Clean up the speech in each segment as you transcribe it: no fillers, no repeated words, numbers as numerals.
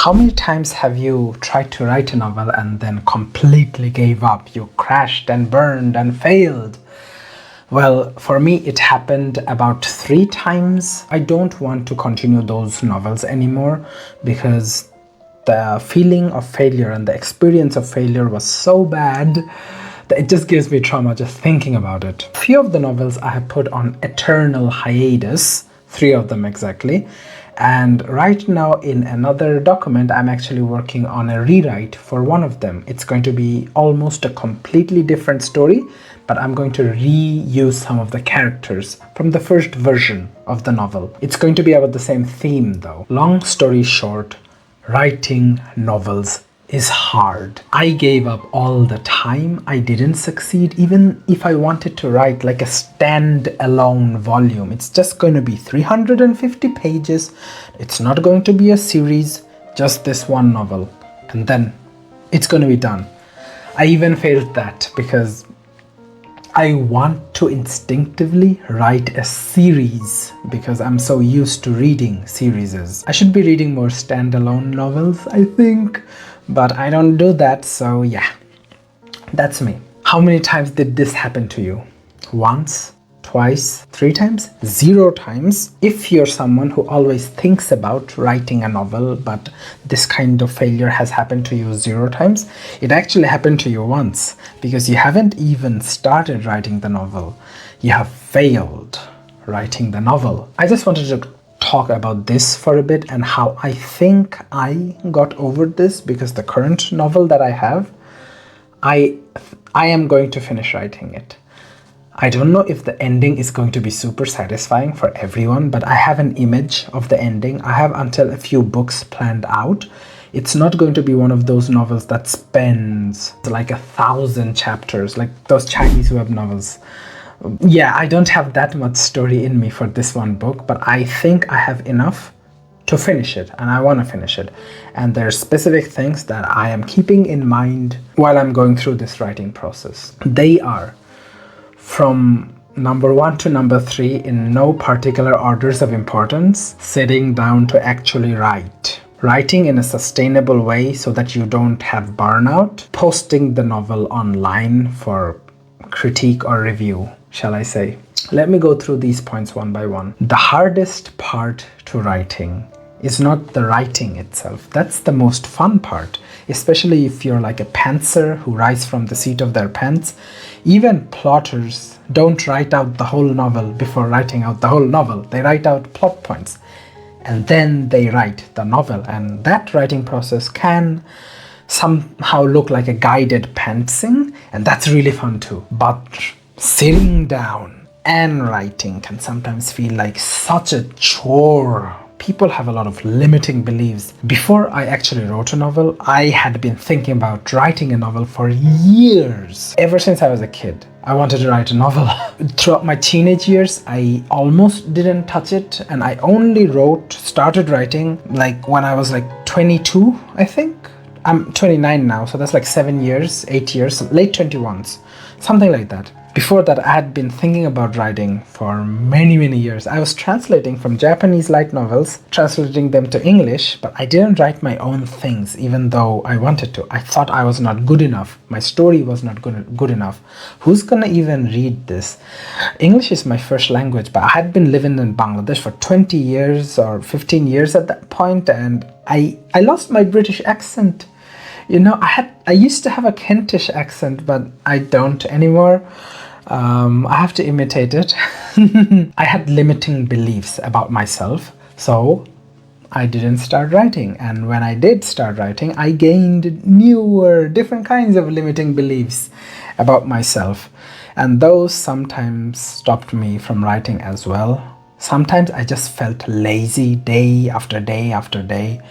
How many times have you tried to write a novel and then completely gave up? You crashed and burned and failed. Well, for me, it happened about 3 times. I don't want to continue those novels anymore because the feeling of failure and the experience of failure was so bad that it just gives me trauma just thinking about it. A few of the novels I have put on eternal hiatus, 3 of them exactly. And right now in another document, I'm actually working on a rewrite for one of them. It's going to be almost a completely different story, but I'm going to reuse some of the characters from the first version of the novel. It's going to be about the same theme though. Long story short, writing novels is hard. I gave up all the time. I didn't succeed. Even if I wanted to write like a stand-alone volume, it's just going to be 350 pages. It's not going to be a series, just this one novel. And then it's going to be done. I even failed that because I want to instinctively write a series because I'm so used to reading series. I should be reading more standalone novels, I think, but I don't do that, so yeah, that's me. How many times did this happen to you? Once? Twice? 3 times? 0 times? If you're someone who always thinks about writing a novel, but this kind of failure has happened to you 0 times, it actually happened to you once, because you haven't even started writing the novel. You have failed writing the novel. I just wanted to talk about this for a bit and how I think I got over this, because the current novel that I have, I am going to finish writing it. I don't know if the ending is going to be super satisfying for everyone, but I have an image of the ending. I have until a few books planned out. It's not going to be one of those novels that spends like 1,000 chapters, like those Chinese web novels. Yeah, I don't have that much story in me for this one book, but I think I have enough to finish it, and I want to finish it. And there are specific things that I am keeping in mind while I'm going through this writing process. They are from number 1 to number 3 in no particular orders of importance: sitting down to actually write. Writing in a sustainable way so that you don't have burnout. Posting the novel online for critique or review, shall I say. Let me go through these points one by one. The hardest part to writing is not the writing itself. That's the most fun part, especially if you're like a pantser who writes from the seat of their pants. Even plotters don't write out the whole novel before writing out the whole novel. They write out plot points and then they write the novel, and that writing process can somehow look like a guided pantsing, and that's really fun too. But sitting down and writing can sometimes feel like such a chore. People have a lot of limiting beliefs. Before I actually wrote a novel, I had been thinking about writing a novel for years. Ever since I was a kid, I wanted to write a novel. Throughout my teenage years, I almost didn't touch it, and I only started writing like when I was like 22, I think. I'm 29 now, so that's like 7 years, 8 years, late 21s, something like that. Before that, I had been thinking about writing for many years. I was translating from Japanese light novels, translating them to English, but I didn't write my own things, even though I wanted to. I thought I was not good enough. My story was not good enough. Who's gonna even read this? English is my first language, but I had been living in Bangladesh for 20 years or 15 years at that point, and I lost my British accent. You know, I used to have a Kentish accent, but I don't anymore. I have to imitate it. I had limiting beliefs about myself, so I didn't start writing. And when I did start writing, I gained different kinds of limiting beliefs about myself. And those sometimes stopped me from writing as well. Sometimes I just felt lazy day after day after day.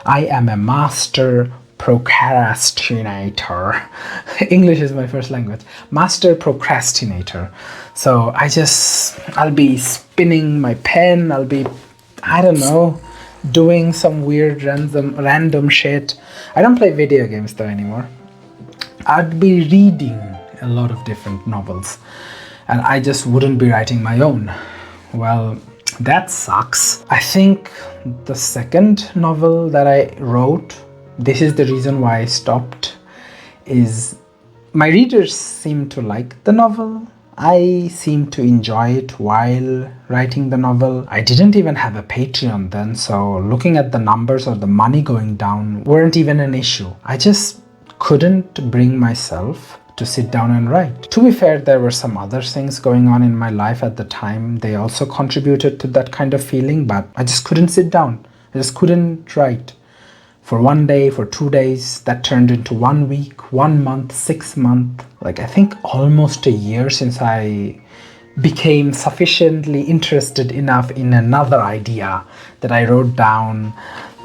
I am a master procrastinator. English is my first language. Master procrastinator. So I'll be spinning my pen, I'll be, I don't know, doing some weird random shit. I don't play video games though anymore. I'd be reading a lot of different novels, and I just wouldn't be writing my own. Well, That sucks. I think the second novel that I wrote, this is the reason why I stopped, is my readers seem to like the novel. I seem to enjoy it while writing the novel. I didn't even have a Patreon then, so looking at the numbers or the money going down weren't even an issue. I just couldn't bring myself to sit down and write. To be fair, there were some other things going on in my life at the time. They also contributed to that kind of feeling, but I just couldn't sit down. I just couldn't write. For 1 day, for 2 days, that turned into 1 week, 1 month, 6 months. Like I think almost a year since I became sufficiently interested enough in another idea that I wrote down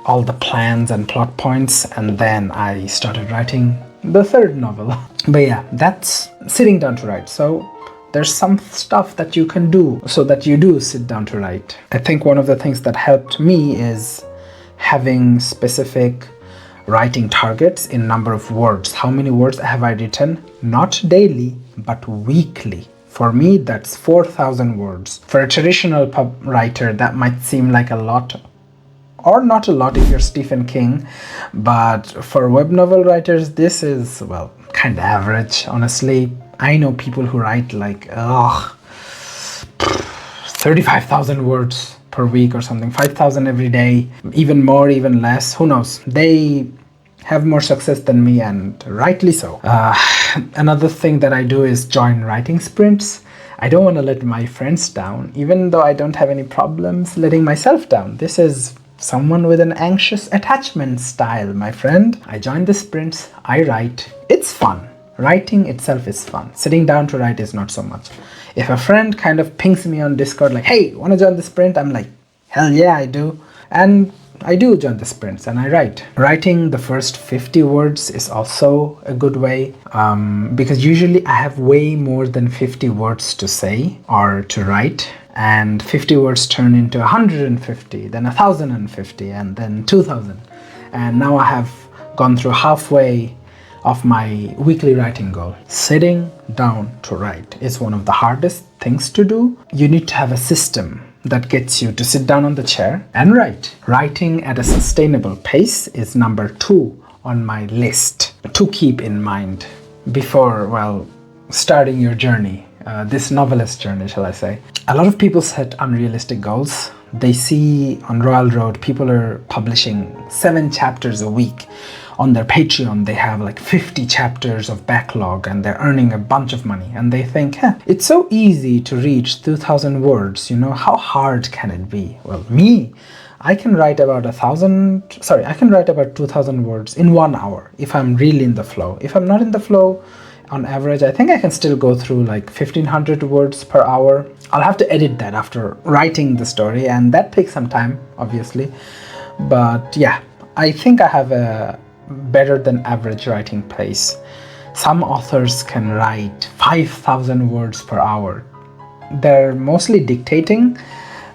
all the plans and plot points, and then I started writing the third novel. But yeah, that's sitting down to write. So there's some stuff that you can do so that you do sit down to write. I think one of the things that helped me is having specific writing targets in number of words. How many words have I written? Not daily, but weekly. For me, that's 4,000 words. For a traditional writer, that might seem like a lot, or not a lot if you're Stephen King, but for web novel writers, this is, well, kind of average, honestly. I know people who write like 35,000 words per week or something, 5,000 every day, even more, even less, who knows. They have more success than me, and rightly so. Another thing that I do is join writing sprints. I don't want to let my friends down, even though I don't have any problems letting myself down. This is someone with an anxious attachment style, my friend. I join the sprints, I write. It's fun. Writing itself is fun. Sitting down to write is not so much. If a friend kind of pings me on Discord like, hey, wanna join the sprint? I'm like, hell yeah, I do. And I do join the sprints and I write. Writing the first 50 words is also a good way, because usually I have way more than 50 words to say or to write, and 50 words turn into 150, then 1,050, and then 2,000. And now I have gone through halfway of my weekly writing goal. Sitting down to write is one of the hardest things to do. You need to have a system that gets you to sit down on the chair and write. Writing at a sustainable pace is number 2 on my list to keep in mind before, well, starting your journey, this novelist journey, shall I say. A lot of people set unrealistic goals. They see on Royal Road people are publishing 7 chapters a week. On their Patreon, they have like 50 chapters of backlog and they're earning a bunch of money. And they think, it's so easy to reach 2,000 words, you know, how hard can it be? Well, I can write about 2,000 words in 1 hour if I'm really in the flow. If I'm not in the flow, on average, I think I can still go through like 1,500 words per hour. I'll have to edit that after writing the story, and that takes some time, obviously. But yeah, I think I have a better than average writing pace. Some authors can write 5,000 words per hour. They're mostly dictating,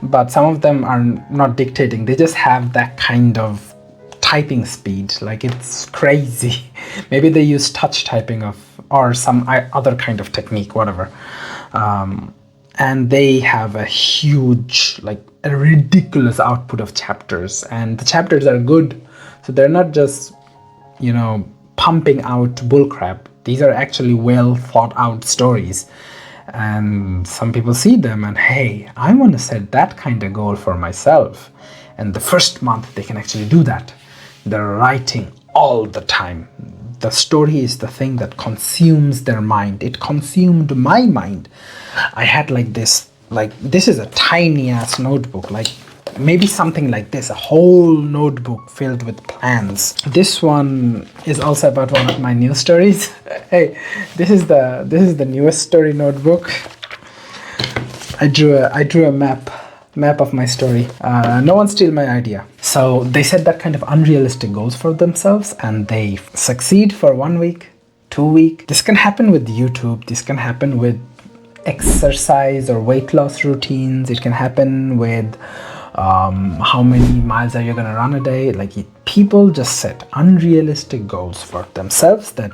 but some of them are not dictating. They just have that kind of typing speed. Like, it's crazy. Maybe they use touch typing or some other kind of technique, whatever. And they have a huge, like a ridiculous output of chapters, and the chapters are good. So they're not just, you know, pumping out bullcrap. These are actually well thought out stories. And some people see them and, hey, I want to set that kind of goal for myself. And the first month they can actually do that. They're writing all the time. The story is the thing that consumes their mind. It consumed my mind. I had this is a tiny ass notebook, like maybe something like this, a whole notebook filled with plans. This one is also about one of my new stories. Hey, this is the newest story notebook. I drew a map of my story. No one steal my idea. So they set that kind of unrealistic goals for themselves, and they succeed for 1 week, 2 weeks. This can happen with YouTube. This can happen with exercise or weight loss routines. It can happen with how many miles are you gonna run a day. Like, people just set unrealistic goals for themselves that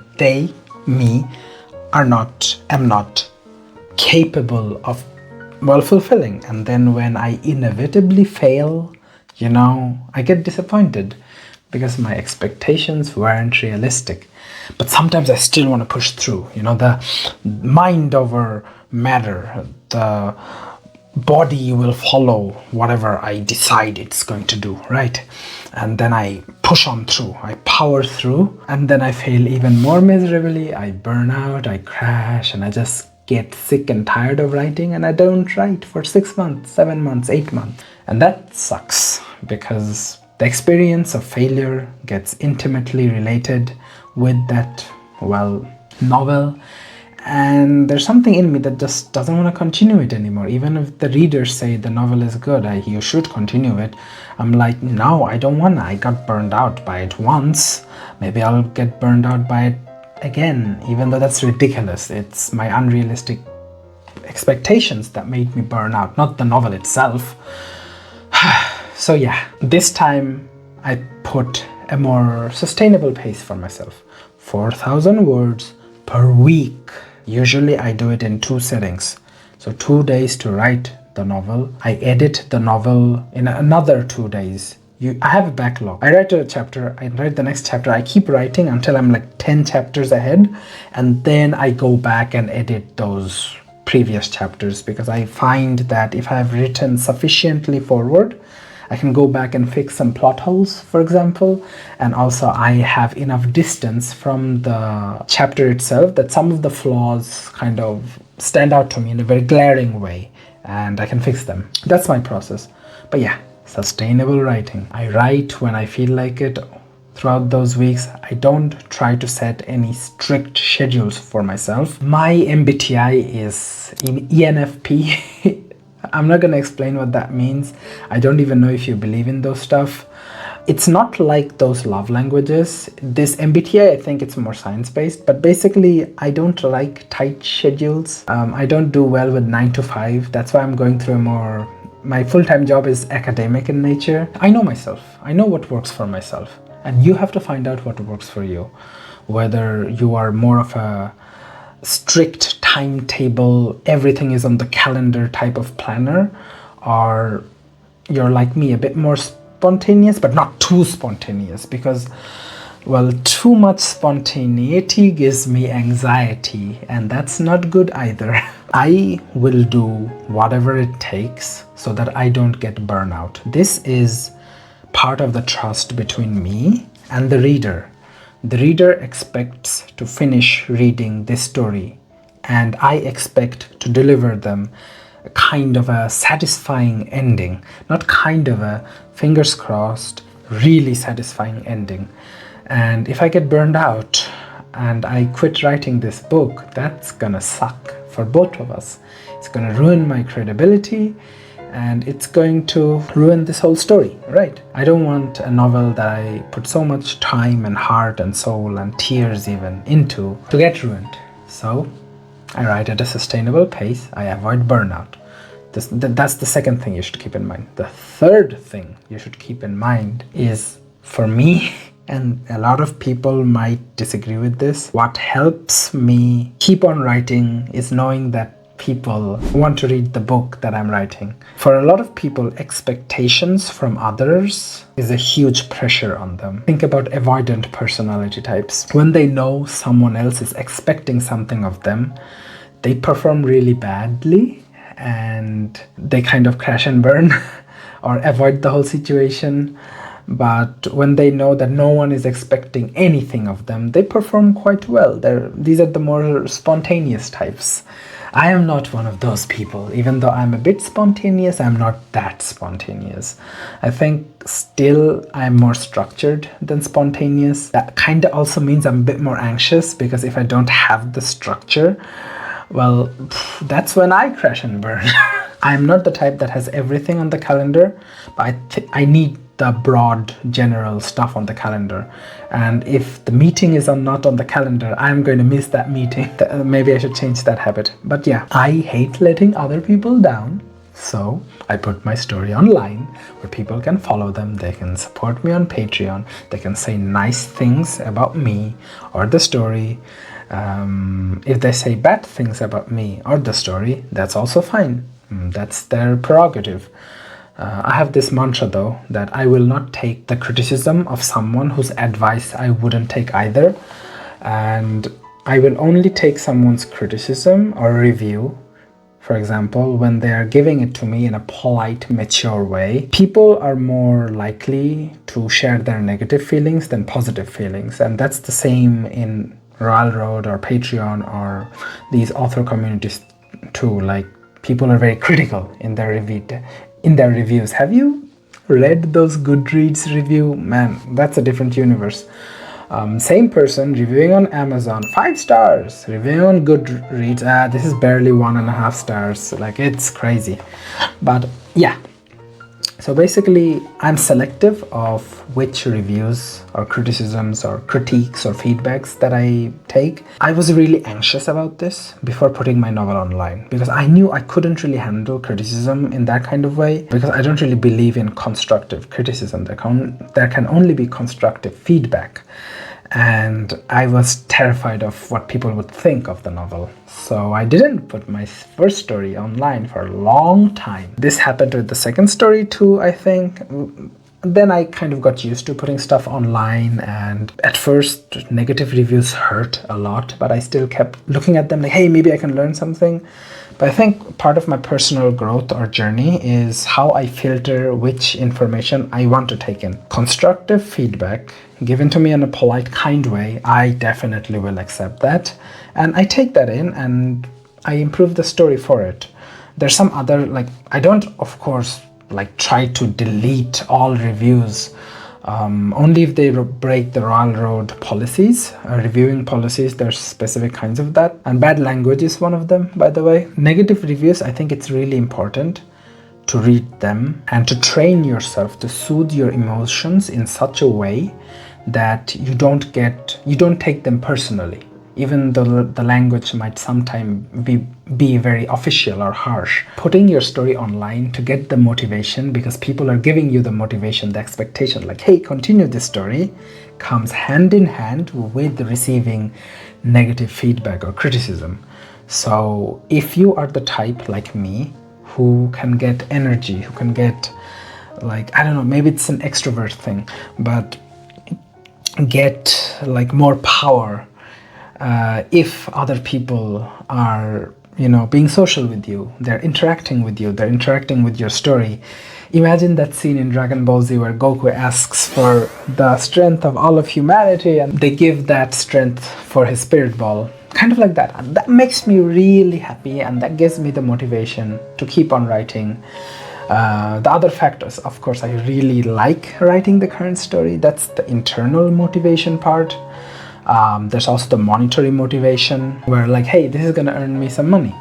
am not capable of well, fulfilling. And then when I inevitably fail, I get disappointed because my expectations weren't realistic. But sometimes I still want to push through, the mind over matter, the body will follow whatever I decide it's going to do, right? And then I push on through, I power through, and then I fail even more miserably. I burn out, I crash, and I just get sick and tired of writing, and I don't write for 6 months, 7 months, 8 months. And that sucks because the experience of failure gets intimately related with that, novel. And there's something in me that just doesn't want to continue it anymore. Even if the readers say the novel is good, you should continue it. I'm like, no, I don't want to. I got burned out by it once. Maybe I'll get burned out by it again, even though that's ridiculous. It's my unrealistic expectations that made me burn out, not the novel itself. So yeah, this time I put a more sustainable pace for myself. 4,000 words per week. Usually I do it in 2 settings. So 2 days to write the novel. I edit the novel in another 2 days. I have a backlog. I write a chapter, I write the next chapter, I keep writing until I'm like 10 chapters ahead, and then I go back and edit those previous chapters, because I find that if I have written sufficiently forward, I can go back and fix some plot holes, for example, and also I have enough distance from the chapter itself that some of the flaws kind of stand out to me in a very glaring way, and I can fix them. That's my process. But yeah, sustainable writing. I write when I feel like it. Throughout those weeks, I don't try to set any strict schedules for myself. My MBTI is in ENFP. I'm not gonna explain what that means. I don't even know if you believe in those stuff. It's not like those love languages. This MBTI, I think it's more science-based, but basically I don't like tight schedules. I don't do well with 9 to 5. That's why I'm going through my full-time job is academic in nature. I know myself. I know what works for myself. And you have to find out what works for you. Whether you are more of a strict timetable, everything is on the calendar type of planner, or you're like me, a bit more spontaneous, but not too spontaneous, because too much spontaneity gives me anxiety, and that's not good either. I will do whatever it takes so that I don't get burnout. This is part of the trust between me and the reader. The reader expects to finish reading this story, and I expect to deliver them a kind of a satisfying ending. Not kind of a, fingers crossed, really satisfying ending. And if I get burned out and I quit writing this book, that's gonna suck for both of us. It's gonna ruin my credibility, and it's going to ruin this whole story, right? I don't want a novel that I put so much time and heart and soul and tears even into to get ruined. So I write at a sustainable pace. I avoid burnout. That's the second thing you should keep in mind. The third thing you should keep in mind is, for me, and a lot of people might disagree with this, what helps me keep on writing is knowing that people want to read the book that I'm writing. For a lot of people, expectations from others is a huge pressure on them. Think about avoidant personality types. When they know someone else is expecting something of them, they perform really badly and they kind of crash and burn or avoid the whole situation. But when they know that no one is expecting anything of them, they perform quite well. These are the more spontaneous types. I am not one of those people. Even though I'm a bit spontaneous, I'm not that spontaneous. I think still I'm more structured than spontaneous. That kind of also means I'm a bit more anxious, because if I don't have the structure, that's when I crash and burn. I'm not the type that has everything on the calendar, but I need the broad general stuff on the calendar, and if the meeting is not on the calendar, I'm going to miss that meeting. Maybe I should change that habit. But yeah, I hate letting other people down, so I put my story online where people can follow them. They can support me on Patreon. They can say nice things about me or the story. If they say bad things about me or the story, that's also fine. That's their prerogative. I have this mantra though, that I will not take the criticism of someone whose advice I wouldn't take either. And I will only take someone's criticism or review, for example, when they are giving it to me in a polite, mature way. People are more likely to share their negative feelings than positive feelings. And that's the same in Royal Road or Patreon or these author communities too. Like, people are very critical in their reviews. Have you read those Goodreads review? Man, that's a different universe. Same person reviewing on Amazon, 5 stars. Reviewing on Goodreads, this is barely 1.5 stars. Like, it's crazy. But yeah. So basically, I'm selective of which reviews or criticisms or critiques or feedbacks that I take. I was really anxious about this before putting my novel online, because I knew I couldn't really handle criticism in that kind of way, because I don't really believe in constructive criticism. There can only be constructive feedback. And I was terrified of what people would think of the novel. So I didn't put my first story online for a long time. This happened with the second story too, I think. Then I kind of got used to putting stuff online, and at first negative reviews hurt a lot, but I still kept looking at them like, hey, maybe I can learn something. But I think part of my personal growth or journey is how I filter which information I want to take in. Constructive feedback given to me in a polite, kind way, I definitely will accept that. And I take that in and I improve the story for it. There's some other, like, I don't, of course, like try to delete all reviews. Only if they break the Royal Road policies, reviewing policies. There's specific kinds of that, and bad language is one of them, by the way. Negative reviews, I think it's really important to read them and to train yourself to soothe your emotions in such a way that you don't take them personally, even though the language might sometimes be very official or harsh. Putting your story online to get the motivation, because people are giving you the motivation, the expectation, like, hey, continue this story, comes hand in hand with receiving negative feedback or criticism. So if you are the type like me who can get energy, who can get, like, I don't know, maybe it's an extrovert thing, but get like more power if other people are, being social with you, they're interacting with you, they're interacting with your story. Imagine that scene in Dragon Ball Z where Goku asks for the strength of all of humanity and they give that strength for his spirit ball. Kind of like that. And that makes me really happy, and that gives me the motivation to keep on writing. The other factors, of course, I really like writing the current story. That's the internal motivation part. There's also the monetary motivation, where like, hey, this is gonna earn me some money.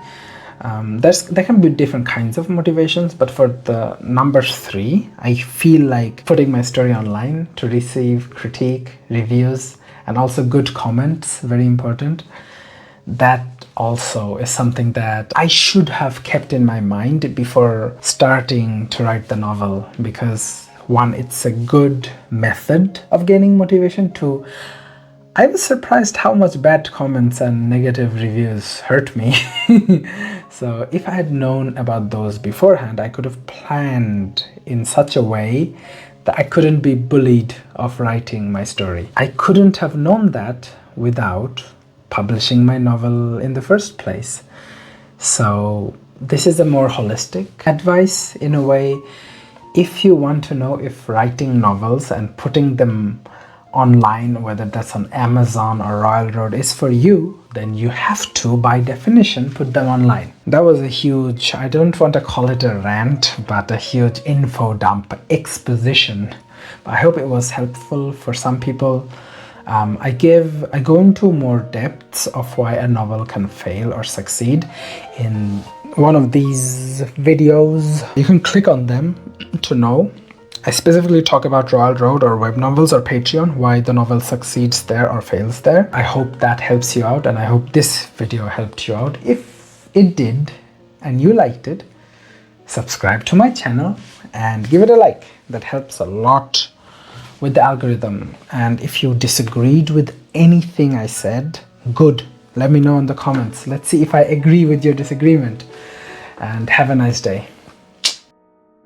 There can be different kinds of motivations, but for the number 3, I feel like putting my story online to receive critique, reviews, and also good comments, very important. That also is something that I should have kept in my mind before starting to write the novel, because 1, it's a good method of gaining motivation. 2, I was surprised how much bad comments and negative reviews hurt me. So if I had known about those beforehand, I could have planned in such a way that I couldn't be bullied of writing my story. I couldn't have known that without publishing my novel in the first place. So this is a more holistic advice in a way. If you want to know if writing novels and putting them online, whether that's on Amazon or Royal Road, is for you, then you have to, by definition, put them online. That was a huge, I don't want to call it a rant, but a huge info dump, exposition. I hope it was helpful for some people. I go into more depths of why a novel can fail or succeed in one of these videos. You can click on them to know. I specifically talk about Royal Road or web novels or Patreon, why the novel succeeds there or fails there. I hope that helps you out, and I hope this video helped you out. If it did and you liked it, subscribe to my channel and give it a like. That helps a lot with the algorithm. And if you disagreed with anything I said, good, let me know in the comments. Let's see if I agree with your disagreement. and have a nice day.